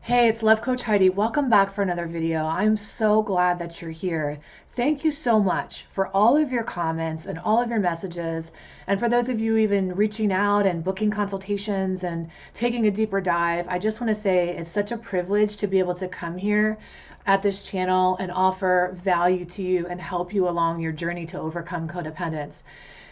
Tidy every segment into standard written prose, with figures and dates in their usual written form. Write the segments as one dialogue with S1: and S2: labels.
S1: Hey, it's Love Coach Heidi. Welcome back for another video. I'm so glad that you're here. Thank you so much for all of your comments and all of your messages. And for those of you even reaching out and booking consultations and taking a deeper dive, I just want to say it's such a privilege to be able to come here at this channel and offer value to you and help you along your journey to overcome codependence.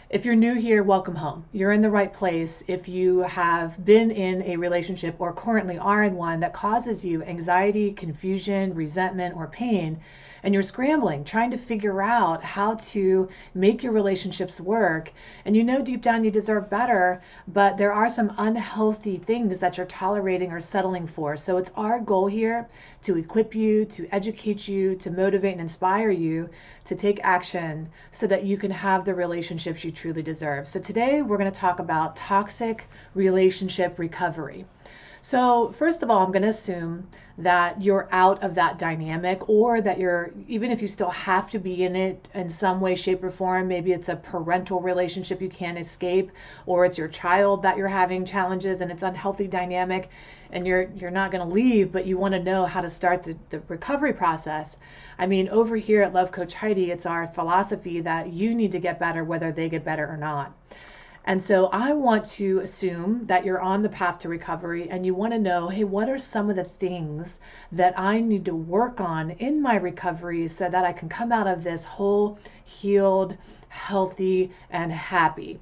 S1: If you're new here, welcome home. You're in the right place. If you have been in a relationship or currently are in one that causes you anxiety, confusion, resentment, or pain, and you're scrambling, trying to figure out how to make your relationships work, and you know deep down you deserve better, but there are some unhealthy things that you're tolerating or settling for. So it's our goal here to equip you, to educate you, to motivate and inspire you to take action so that you can have the relationships you truly deserve. So today we're going to talk about toxic relationship recovery. So first of all, I'm going to assume that you're out of that dynamic, or that you're, even if you still have to be in it in some way, shape, or form, maybe it's a parental relationship you can't escape, or it's your child that you're having challenges and it's unhealthy dynamic and you're not going to leave, but you want to know how to start the recovery process. I mean, over here at Love Coach Heidi, it's our philosophy that you need to get better whether they get better or not. And so I want to assume that you're on the path to recovery and you want to know, hey, what are some of the things that I need to work on in my recovery so that I can come out of this whole, healed, healthy, and happy?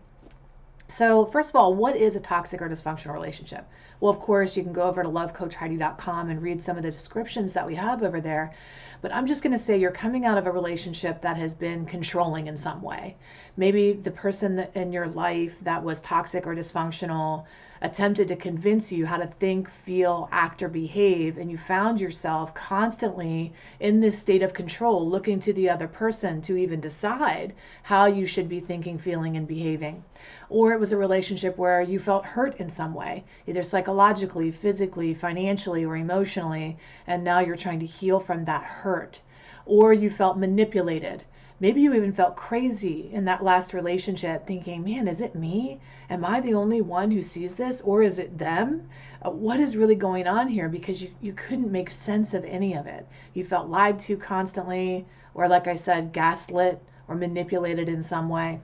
S1: So first of all, what is a toxic or dysfunctional relationship? Well, of course, you can go over to lovecoachheidi.com and read some of the descriptions that we have over there. But I'm just going to say you're coming out of a relationship that has been controlling in some way. Maybe the person in your life that was toxic or dysfunctional attempted to convince you how to think, feel, act, or behave, and you found yourself constantly in this state of control, looking to the other person to even decide how you should be thinking, feeling, and behaving. Or it was a relationship where you felt hurt in some way, either psychologically, physically, financially, or emotionally, and now you're trying to heal from that hurt. Or you felt manipulated. Maybe you even felt crazy in that last relationship, thinking, man, is it me? Am I the only one who sees this? Or is it them? What is really going on here? Because you couldn't make sense of any of it. You felt lied to constantly, or like I said, gaslit or manipulated in some way.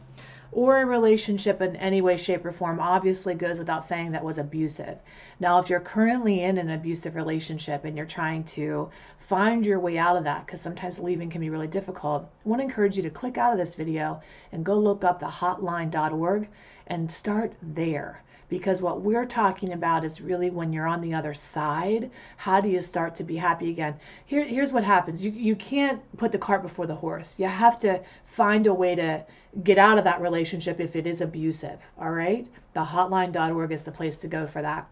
S1: Or a relationship in any way, shape, or form obviously goes without saying that was abusive. Now, if you're currently in an abusive relationship and you're trying to find your way out of that, because sometimes leaving can be really difficult, I want to encourage you to click out of this video and go look up the hotline.org and start there. Because what we're talking about is really when you're on the other side, how do you start to be happy again? Here's what happens. You can't put the cart before the horse. You have to find a way to get out of that relationship if it is abusive, all right? The hotline.org is the place to go for that.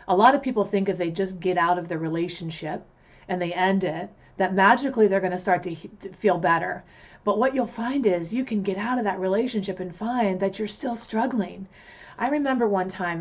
S1: A lot of people think if they just get out of the relationship and they end it, that magically they're going to start to feel better. But what you'll find is you can get out of that relationship and find that you're still struggling. I remember one time,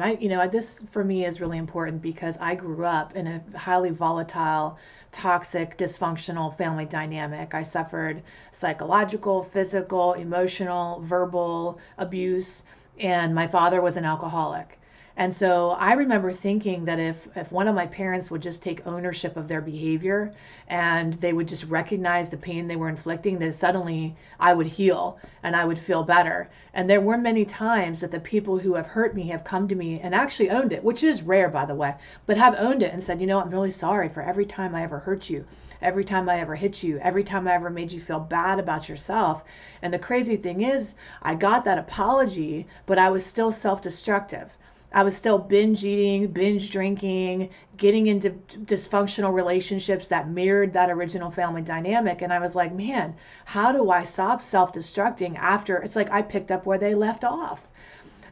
S1: this for me is really important because I grew up in a highly volatile, toxic, dysfunctional family dynamic. I suffered psychological, physical, emotional, verbal abuse, and my father was an alcoholic. And so I remember thinking that if one of my parents would just take ownership of their behavior and they would just recognize the pain they were inflicting, then suddenly I would heal and I would feel better. And there were many times that the people who have hurt me have come to me and actually owned it, which is rare, by the way, but have owned it and said, you know, I'm really sorry for every time I ever hurt you, every time I ever hit you, every time I ever made you feel bad about yourself. And the crazy thing is, I got that apology, but I was still self-destructive. I was still binge eating, binge drinking, getting into dysfunctional relationships that mirrored that original family dynamic. And I was like, man, how do I stop self-destructing after? It's like I picked up where they left off.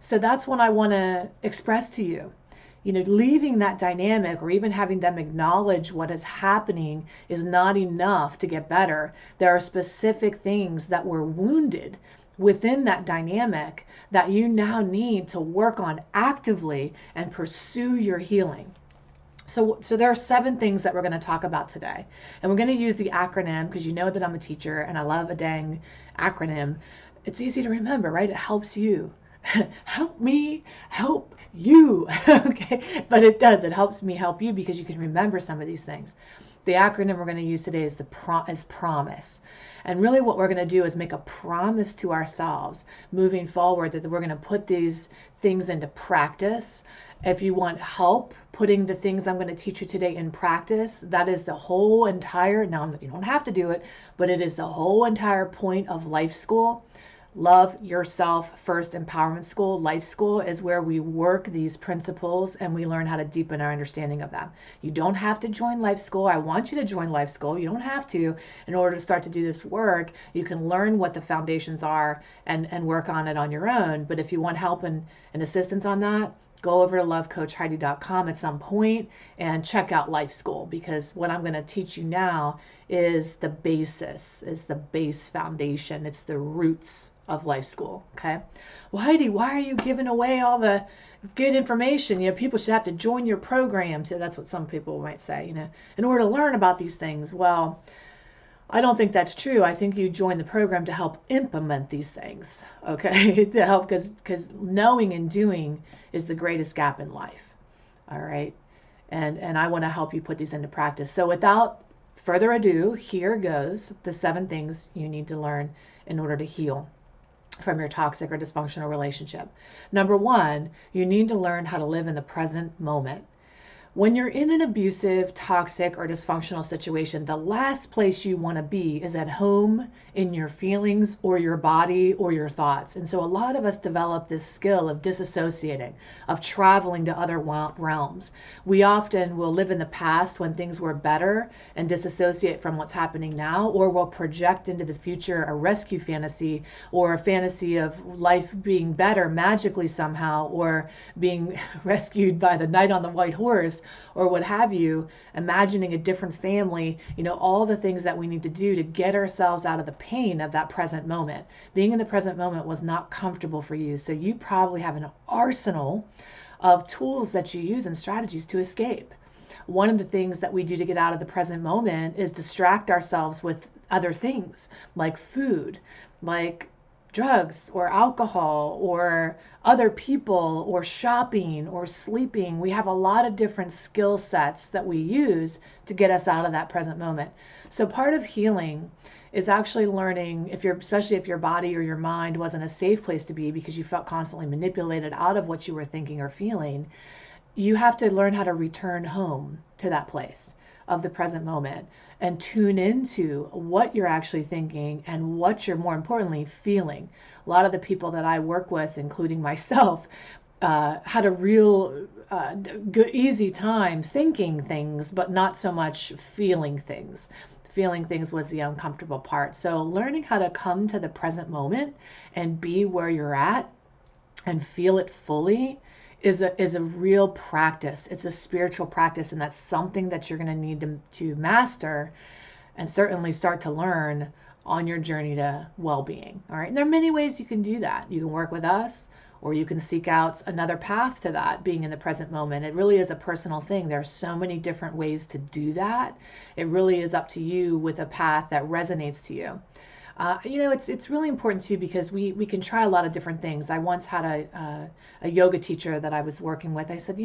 S1: So that's what I want to express to you. You know, leaving that dynamic or even having them acknowledge what is happening is not enough to get better. There are specific things that were wounded within that dynamic that you now need to work on actively and pursue your healing. So there are 7 things that we're going to talk about today. And we're going to use the acronym because you know that I'm a teacher and I love a dang acronym. It's easy to remember, right? It helps you. help me help you. Okay, but it does. It helps me help you because you can remember some of these things. The acronym we're going to use today is promise. And really what we're going to do is make a promise to ourselves moving forward that we're going to put these things into practice. If you want help putting the things I'm going to teach you today in practice, that is the whole entire, now you don't have to do it, but it is the whole entire point of Life School. Love Yourself First Empowerment School, Life School, is where we work these principles and we learn how to deepen our understanding of them. You don't have to join Life School. I want you to join Life School. You don't have to in order to start to do this work. You can learn what the foundations are and work on it on your own. But if you want help and assistance on that, go over to lovecoachheidi.com at some point and check out Life School, because what I'm going to teach you now is the basis, is the base foundation. It's the roots of Life School. Okay. Well, Heidi, why are you giving away all the good information? People should have to join your program. So that's what some people might say, in order to learn about these things. Well, I don't think that's true. I think you join the program to help implement these things, okay? To help, because knowing and doing is the greatest gap in life, all right? And I want to help you put these into practice. So without further ado, here goes the 7 things you need to learn in order to heal from your toxic or dysfunctional relationship. Number 1, you need to learn how to live in the present moment. When you're in an abusive, toxic, or dysfunctional situation, the last place you want to be is at home, in your feelings, or your body, or your thoughts. And so a lot of us develop this skill of disassociating, of traveling to other realms. We often will live in the past when things were better and disassociate from what's happening now, or we'll project into the future a rescue fantasy or a fantasy of life being better magically somehow, or being rescued by the knight on the white horse, or what have you, imagining a different family, all the things that we need to do to get ourselves out of the pain of that present moment. Being in the present moment was not comfortable for you, so you probably have an arsenal of tools that you use and strategies to escape. One of the things that we do to get out of the present moment is distract ourselves with other things, like food, like drugs or alcohol or other people or shopping or sleeping. We have a lot of different skill sets that we use to get us out of that present moment. So part of healing is actually learning, especially if your body or your mind wasn't a safe place to be because you felt constantly manipulated out of what you were thinking or feeling, you have to learn how to return home to that place of the present moment and tune into what you're actually thinking and what you're, more importantly, feeling. A lot of the people that I work with, including myself, had a real good, easy time thinking things, but not so much feeling things. Feeling things was the uncomfortable part. So learning how to come to the present moment and be where you're at and feel it fully is a real practice. It's a spiritual practice, and that's something that you're going to need to master and certainly start to learn on your journey to well-being. All right. And there are many ways you can do that. You can work with us, or you can seek out another path to that, being in the present moment. It really is a personal thing. There are so many different ways to do that. It really is up to you with a path that resonates to you. It's really important too, because we can try a lot of different things. I once had a yoga teacher that I was working with. I said,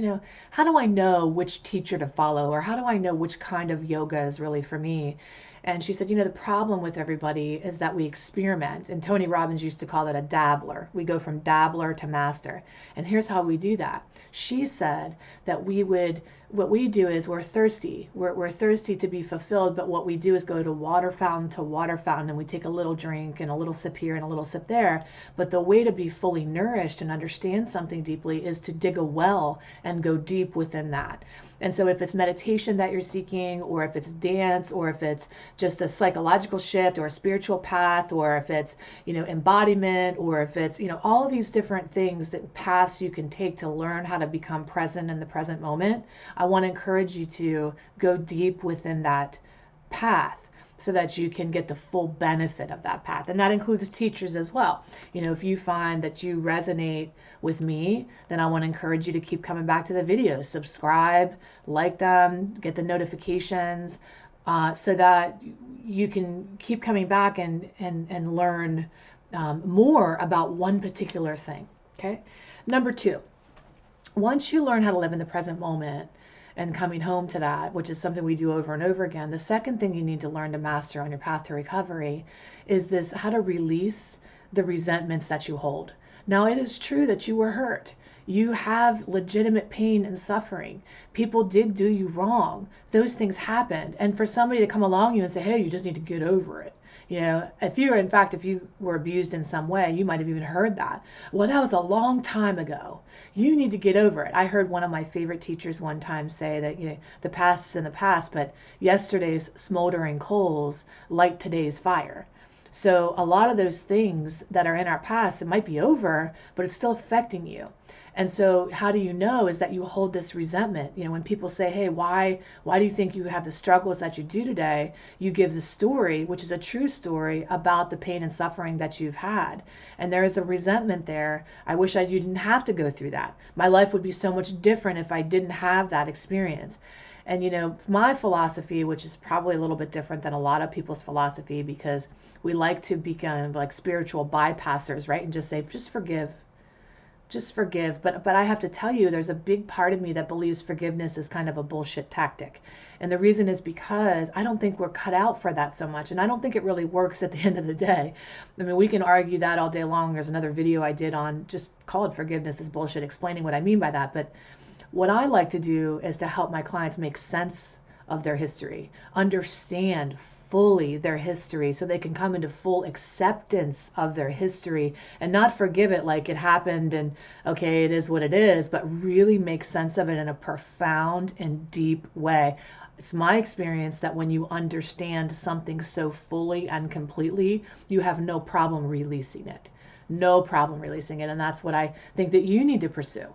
S1: how do I know which teacher to follow, or how do I know which kind of yoga is really for me? And she said, the problem with everybody is that we experiment. And Tony Robbins used to call it a dabbler. We go from dabbler to master. And here's how we do that. She said that what we do is we're thirsty. We're thirsty to be fulfilled, but what we do is go to water fountain, and we take a little drink and a little sip here and a little sip there. But the way to be fully nourished and understand something deeply is to dig a well and go deep within that. And so if it's meditation that you're seeking, or if it's dance, or if it's just a psychological shift or a spiritual path, or if it's, embodiment, or if it's, all of these different things, that paths you can take to learn how to become present in the present moment, I want to encourage you to go deep within that path so that you can get the full benefit of that path. And that includes teachers as well. If you find that you resonate with me, then I want to encourage you to keep coming back to the videos, subscribe, like them, get the notifications, so that you can keep coming back and learn more about one particular thing. Okay. Number two, once you learn how to live in the present moment and coming home to that, which is something we do over and over again, the second thing you need to learn to master on your path to recovery is this: how to release the resentments that you hold. Now, it is true that you were hurt. You have legitimate pain and suffering. People did do you wrong. Those things happened. And for somebody to come along you and say, hey, you just need to get over it. You know, if you were abused in some way, you might have even heard that. Well, that was a long time ago. You need to get over it. I heard one of my favorite teachers one time say that, you know, the past is in the past, but yesterday's smoldering coals light today's fire. So a lot of those things that are in our past, it might be over, but it's still affecting you. And so how do you know is that you hold this resentment. You know, when people say, hey, why do you think you have the struggles that you do today? You give the story, which is a true story about the pain and suffering that you've had. And there is a resentment there. I wish you didn't have to go through that. My life would be so much different if I didn't have that experience. And, you know, my philosophy, which is probably a little bit different than a lot of people's philosophy, because we like to be kind of like spiritual bypassers, right? And just say, just forgive. But I have to tell you, there's a big part of me that believes forgiveness is kind of a bullshit tactic. And the reason is because I don't think we're cut out for that so much. And I don't think it really works at the end of the day. I mean, we can argue that all day long. There's another video I did on just called Forgiveness is Bullshit, explaining what I mean by that. But what I like to do is to help my clients make sense of their history, understand fully their history so they can come into full acceptance of their history and not forgive it like it happened and okay, it is what it is, but really make sense of it in a profound and deep way. It's my experience that when you understand something so fully and completely, you have no problem releasing it. No problem releasing it. And that's what I think that you need to pursue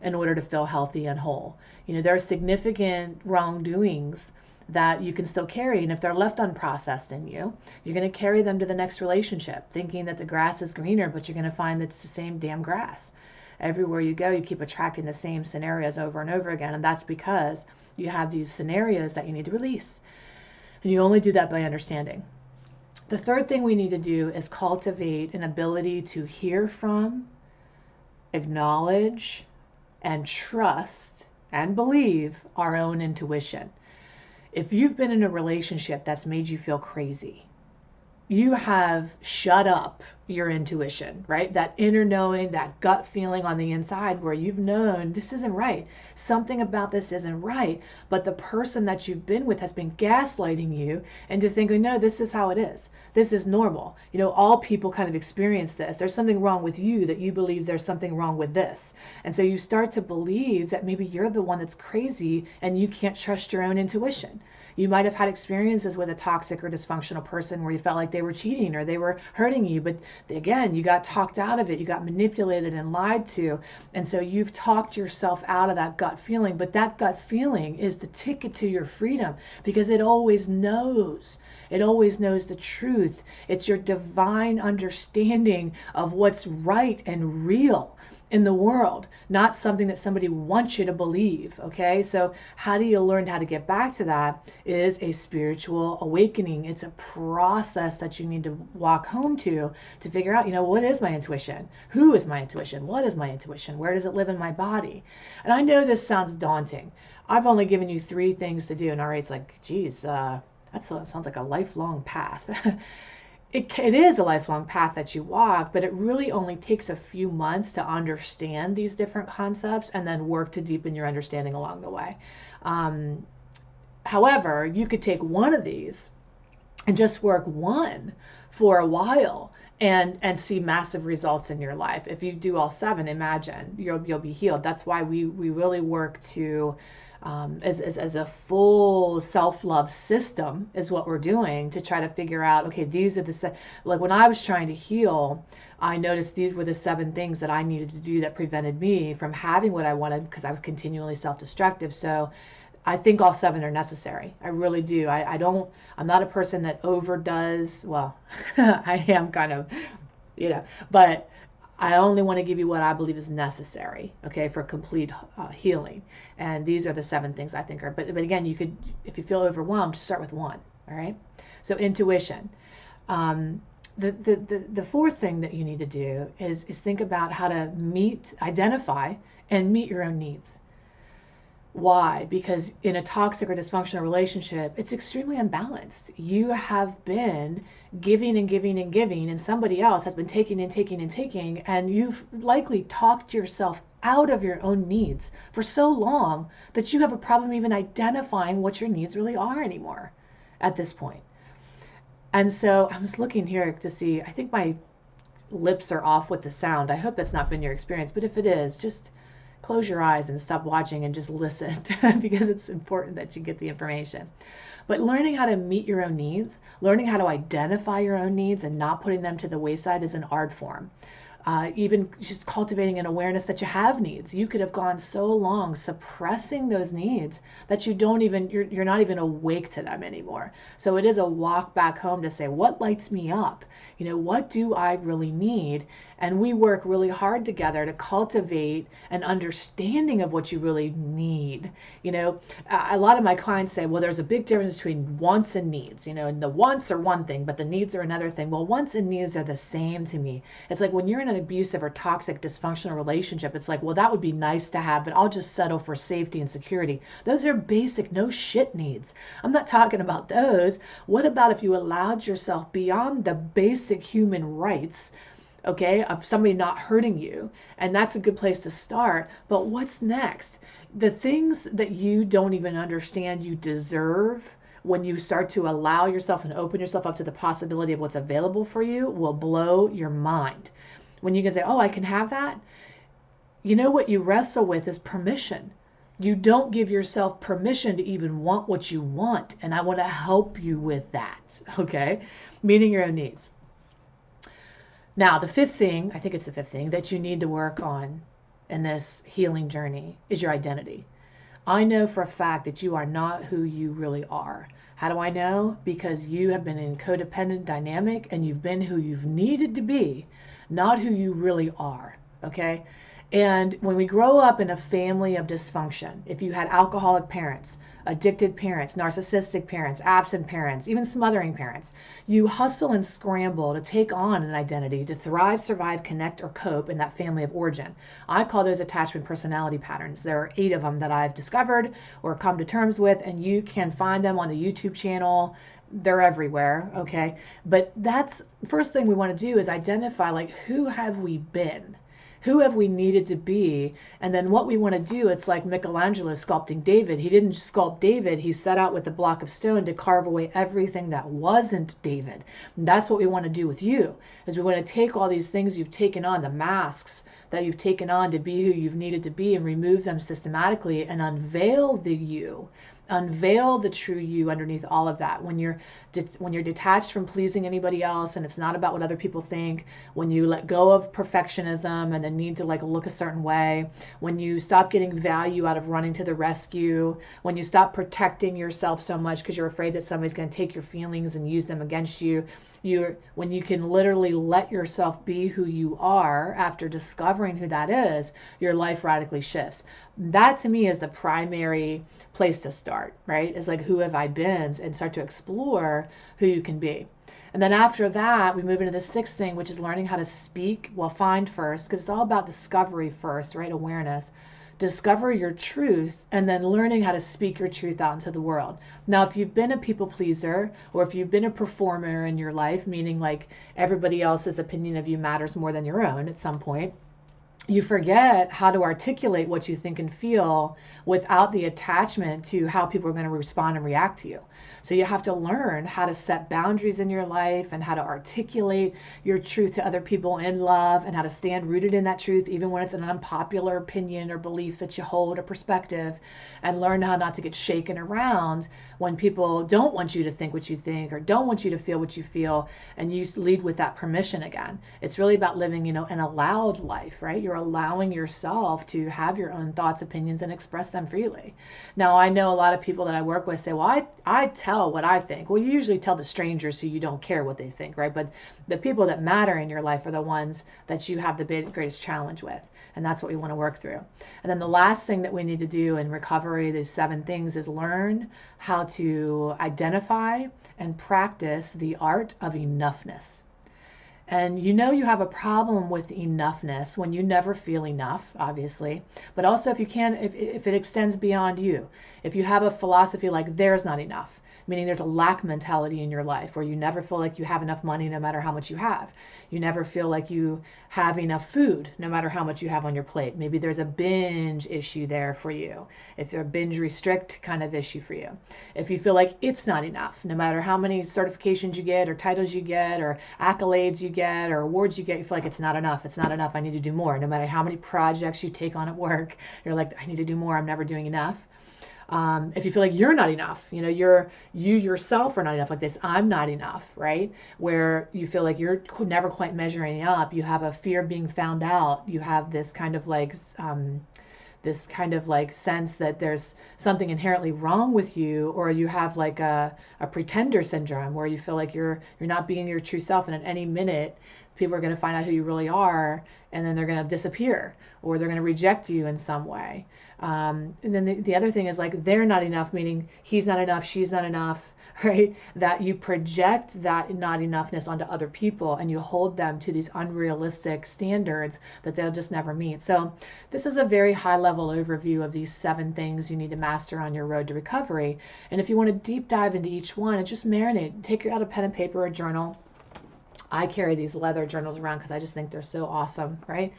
S1: in order to feel healthy and whole. You know, there are significant wrongdoings that you can still carry, and if they're left unprocessed in you, you're going to carry them to the next relationship thinking that the grass is greener, but you're going to find that it's the same damn grass. Everywhere you go, you keep attracting the same scenarios over and over again, and that's because you have these scenarios that you need to release. And you only do that by understanding. The third thing we need to do is cultivate an ability to hear from, acknowledge, and trust and believe our own intuition. If you've been in a relationship that's made you feel crazy, you have shut up your intuition, right? That inner knowing, that gut feeling on the inside where you've known this isn't right. Something about this isn't right. But the person that you've been with has been gaslighting you into thinking, no, this is how it is. This is normal. You know, all people kind of experience this. There's something wrong with you that you believe there's something wrong with this. And so you start to believe that maybe you're the one that's crazy and you can't trust your own intuition. You might have had experiences with a toxic or dysfunctional person where you felt like they were cheating or they were hurting you, but again, you got talked out of it, you got manipulated and lied to, and so you've talked yourself out of that gut feeling. But that gut feeling is the ticket to your freedom because it always knows. It always knows the truth. It's your divine understanding of what's right and real in the world, not something that somebody wants you to believe. Okay, so how do you learn how to get back to that? It is a spiritual awakening. It's a process that you need to walk home to figure out, you know, what is my intuition? Who is my intuition? What is my intuition? Where does it live in my body? And I know this sounds daunting. I've only given you 3 things to do, and already it's like, geez, that sounds like a lifelong path. It is a lifelong path that you walk, but it really only takes a few months to understand these different concepts and then work to deepen your understanding along the way. However, you could take one of these and just work one for a while and see massive results in your life. If you do all 7, imagine you'll be healed. That's why we really work to as a full self-love system is what we're doing to try to figure out, okay, these are like when I was trying to heal, I noticed these were the 7 things that I needed to do that prevented me from having what I wanted because I was continually self-destructive. So I think all 7 are necessary. I really do. I'm not a person that overdoes. Well, I am kind of, you know, but I only want to give you what I believe is necessary, okay, for complete healing. And these are the 7 things I think are, but again, you could, if you feel overwhelmed, start with 1, all right? So intuition. The fourth thing that you need to do is think about how to identify and meet your own needs. Why? Because in a toxic or dysfunctional relationship, it's extremely unbalanced. You have been giving and giving and giving, and somebody else has been taking and taking and taking, and you've likely talked yourself out of your own needs for so long that you have a problem even identifying what your needs really are anymore at this point. And so I was looking here to see, I think my lips are off with the sound. I hope that's not been your experience, but if it is, just close your eyes and stop watching and just listen because it's important that you get the information. But learning how to meet your own needs, learning how to identify your own needs and not putting them to the wayside is an art form. Even just cultivating an awareness that you have needs. You could have gone so long suppressing those needs that you're not even awake to them anymore. So it is a walk back home to say, what lights me up? What do I really need? And we work really hard together to cultivate an understanding of what you really need. A lot of my clients say, well, there's a big difference between wants and needs. And the wants are one thing, but the needs are another thing. Well, wants and needs are the same to me. It's like when you're in an abusive or toxic dysfunctional relationship, it's like, well, that would be nice to have, but I'll just settle for safety and security. Those are basic no shit needs. I'm not talking about those. What about if you allowed yourself beyond the basic human rights, okay, of somebody not hurting you? And that's a good place to start. But what's next? The things that you don't even understand you deserve, when you start to allow yourself and open yourself up to the possibility of what's available for you, will blow your mind. When you can say, oh, I can have that. What you wrestle with is permission. You don't give yourself permission to even want what you want. And I want to help you with that. Okay. Meeting your own needs. Now, the fifth thing, I think it's the fifth thing that you need to work on in this healing journey is your identity. I know for a fact that you are not who you really are. How do I know? Because you have been in codependent dynamic and you've been who you've needed to be, not who you really are. Okay? And when we grow up in a family of dysfunction, if you had alcoholic parents, addicted parents, narcissistic parents, absent parents, even smothering parents, you hustle and scramble to take on an identity to thrive, survive, connect, or cope in that family of origin. I call those attachment personality patterns. There are 8 of them that I've discovered or come to terms with, and you can find them on the YouTube channel. They're everywhere, okay? But that's first thing we want to do is identify, like, who have we been? Who have we needed to be? And then what we want to do, it's like Michelangelo sculpting David. He didn't sculpt David. He set out with a block of stone to carve away everything that wasn't David. And that's what we want to do with you, is we want to take all these things you've taken on, the masks that you've taken on to be who you've needed to be, and remove them systematically and unveil the you. Unveil the true you underneath all of that. When you're detached from pleasing anybody else and it's not about what other people think, when you let go of perfectionism and the need to look a certain way, when you stop getting value out of running to the rescue, when you stop protecting yourself so much because you're afraid that somebody's going to take your feelings and use them against you, when you can literally let yourself be who you are after discovering who that is, your life radically shifts. That to me is the primary place to start, right? It's like, who have I been? And start to explore who you can be. And then after that, we move into the 6th thing, which is learning how to speak. Well, find first, because it's all about discovery first, right? Awareness. Discover your truth, and then learning how to speak your truth out into the world. Now, if you've been a people pleaser, or if you've been a performer in your life, meaning like everybody else's opinion of you matters more than your own at some point, you forget how to articulate what you think and feel without the attachment to how people are going to respond and react to you. So you have to learn how to set boundaries in your life and how to articulate your truth to other people in love, and how to stand rooted in that truth even when it's an unpopular opinion or belief that you hold, or perspective, and learn how not to get shaken around when people don't want you to think what you think or don't want you to feel what you feel, and you lead with that permission again. It's really about living, an allowed life, right? You're allowing yourself to have your own thoughts, opinions, and express them freely. Now, I know a lot of people that I work with say, well, I tell what I think. Well, you usually tell the strangers who you don't care what they think, right? But the people that matter in your life are the ones that you have the greatest challenge with. And that's what we want to work through. And then the last thing that we need to do in recovery, these 7 things, is learn how to identify and practice the art of enoughness. And you know you have a problem with enoughness when you never feel enough, obviously. But also if it extends beyond you, if you have a philosophy like there's not enough, meaning there's a lack mentality in your life where you never feel like you have enough money no matter how much you have. You never feel like you have enough food no matter how much you have on your plate. Maybe there's a binge issue there for you. If you're a binge restrict kind of issue for you. If you feel like it's not enough, no matter how many certifications you get or titles you get or accolades you get or awards you get, you feel like it's not enough. It's not enough. I need to do more. No matter how many projects you take on at work, you're like, I need to do more. I'm never doing enough. If you feel like you're not enough, you yourself are not enough, like this, I'm not enough, right? Where you feel like you're never quite measuring up. You have a fear of being found out. You have this kind of like sense that there's something inherently wrong with you, or you have like a pretender syndrome where you feel like you're not being your true self, and at any minute people are going to find out who you really are, and then they're going to disappear or they're going to reject you in some way. And then the other thing is like they're not enough, meaning he's not enough, she's not enough, right? That you project that not enoughness onto other people and you hold them to these unrealistic standards that they'll just never meet. So this is a very high level overview of these 7 things you need to master on your road to recovery. And if you want to deep dive into each one and just marinate, take out a pen and paper or journal. I carry these leather journals around because I just think they're so awesome, right?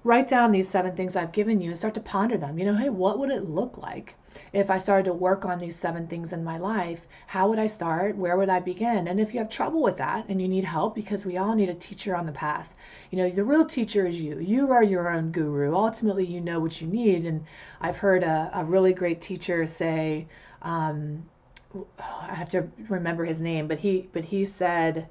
S1: Write down these 7 things I've given you and start to ponder them. Hey, what would it look like if I started to work on these 7 things in my life? How would I start? Where would I begin? And if you have trouble with that and you need help, because we all need a teacher on the path. The real teacher is you. You are your own guru. Ultimately, you know what you need. And I've heard a really great teacher say, I have to remember his name, but he said,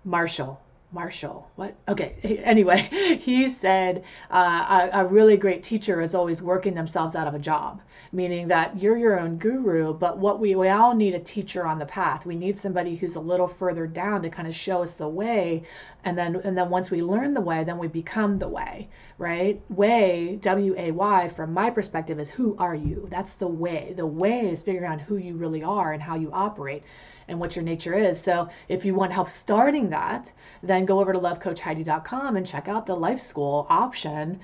S1: Marshall, what? Okay, anyway, he said a really great teacher is always working themselves out of a job, meaning that you're your own guru, but what we all need a teacher on the path. We need somebody who's a little further down to kind of show us the way, and then once we learn the way, then we become the way, right? Way, W-A-Y, from my perspective, is who are you? That's the way. The way is figuring out who you really are and how you operate and what your nature is. So if you want help starting that, then go over to lovecoachheidi.com and check out the life school option.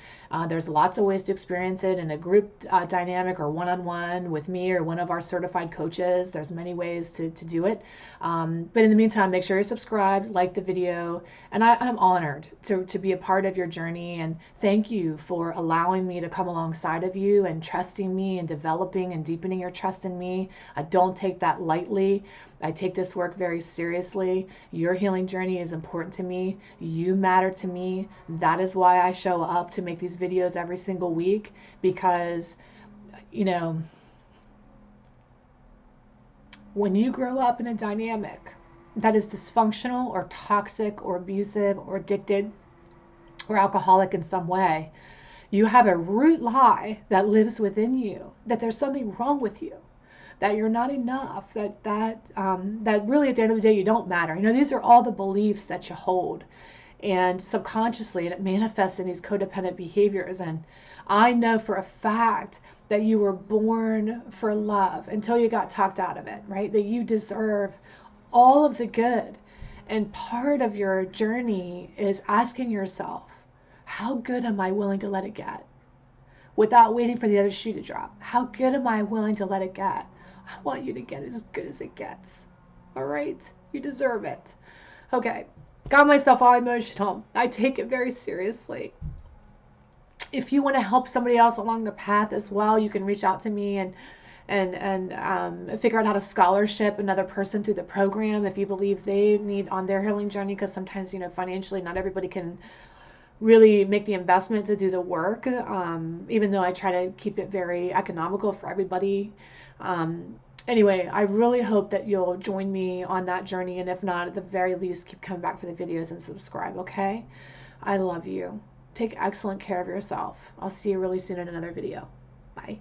S1: There's lots of ways to experience it in a group dynamic or one-on-one with me or one of our certified coaches. There's many ways to do it. But in the meantime, make sure you're subscribed, like the video, and I'm honored to be a part of your journey. And thank you for allowing me to come alongside of you and trusting me and developing and deepening your trust in me. I don't take that lightly. I take this work very seriously. Your healing journey is important to me. You matter to me. That is why I show up to make these videos every single week, because, when you grow up in a dynamic that is dysfunctional or toxic or abusive or addicted or alcoholic in some way, you have a root lie that lives within you, that there's something wrong with you, that you're not enough, that really at the end of the day you don't matter. These are all the beliefs that you hold, and subconsciously, and it manifests in these codependent behaviors. And I know for a fact that you were born for love until you got talked out of it, right? That you deserve all of the good. And part of your journey is asking yourself, how good am I willing to let it get? Without waiting for the other shoe to drop. How good am I willing to let it get? I want you to get it as good as it gets. All right? You deserve it. Okay. Got myself all emotional. I take it very seriously. If you want to help somebody else along the path as well, you can reach out to me and figure out how to scholarship another person through the program if you believe they need on their healing journey, because sometimes, financially, not everybody can really make the investment to do the work, even though I try to keep it very economical for everybody. Anyway, I really hope that you'll join me on that journey, and if not, at the very least, keep coming back for the videos and subscribe, okay? I love you. Take excellent care of yourself. I'll see you really soon in another video. Bye.